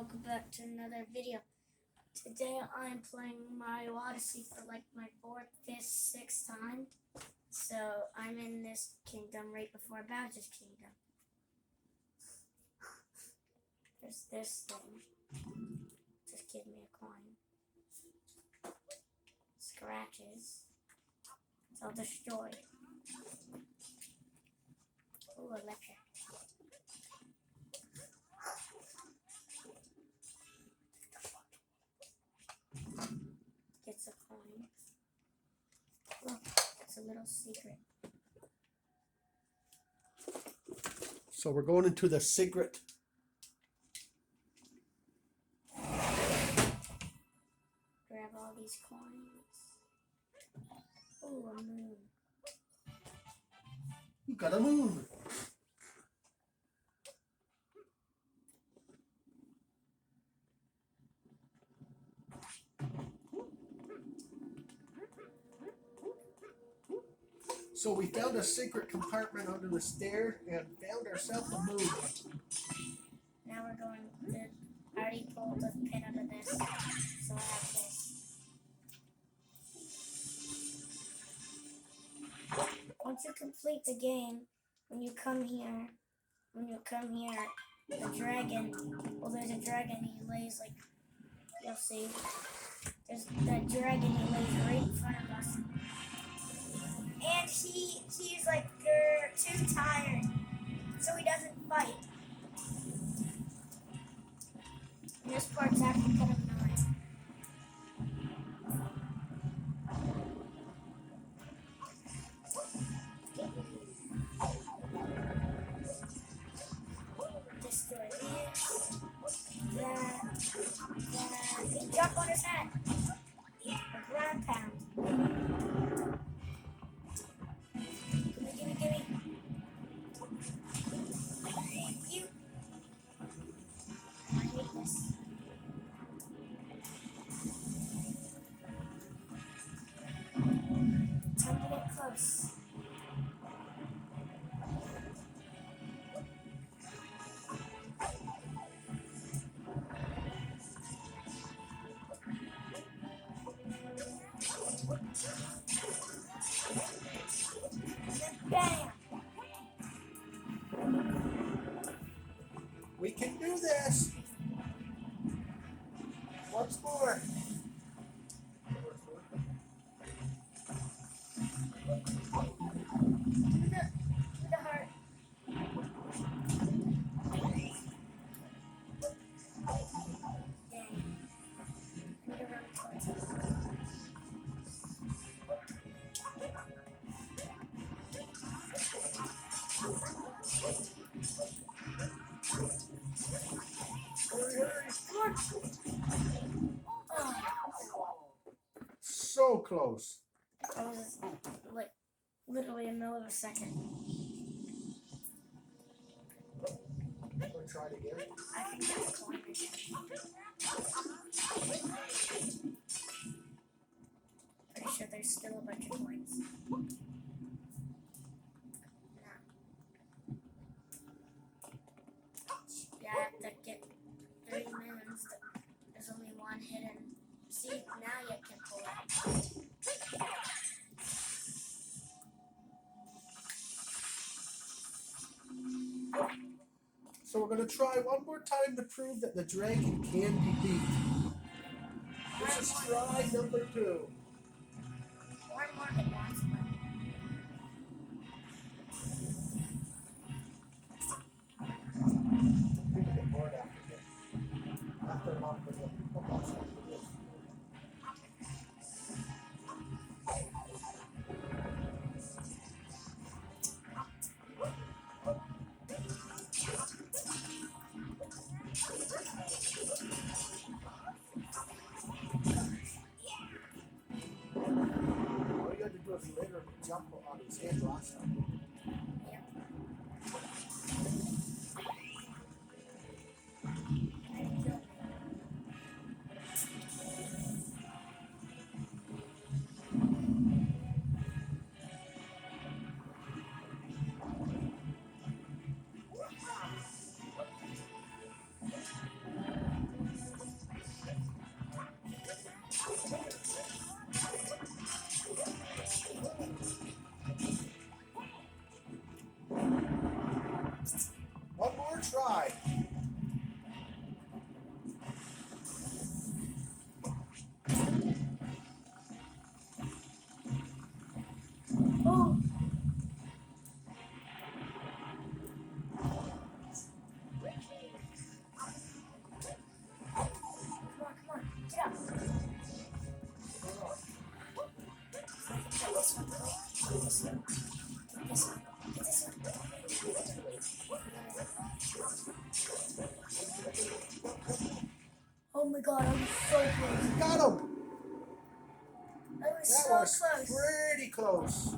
welcome back to another video. Today I'm playing Mario Odyssey for like my 4th, 5th, 6th time. So I'm in this kingdom right before Bowser's kingdom. There's this thing. Just give me a coin. Scratches. It's all destroyed. Ooh, electric. Gets a coin. Look, it's a little secret. So we're going into the secret. Grab all these coins. Ooh, a moon. You got a moon. So we found a secret compartment under the stair and found ourselves a moon. Now we're going to, I already pulled the pin out of this, so I have this. Once you complete the game, when you come here, the dragon, there's a dragon, he lays like, you'll see, there's that dragon, he lays right in front of us. And he's like, too tired, so he doesn't fight. And this part's actually kind of annoying. Destroy this, that, and jump on his head. A ground pound. Gimme. You. I hate this. Time to get close. Bam! We can do this. Once more. With the heart. Dang. Need to run towards it. So close. That was like literally a millisecond. We'll try it again. I think that's a coin again. Pretty sure there's still a bunch of coins. Yeah, I have to get 3 moons. There's only one hidden. See, now you can pull it. So we're going to try one more time to prove that the dragon can be beat. This is try number 2. One more than once, but People get bored after this. After a month of it. this one. Get this one. Get this one. Oh my god, I was so close. Got him. I was That so was close. pretty close.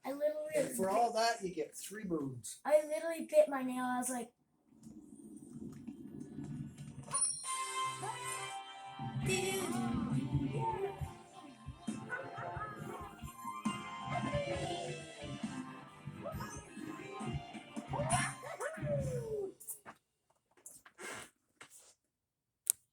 I literally. And for all that, you get 3 moons. I literally bit my nail. I was like. Dude.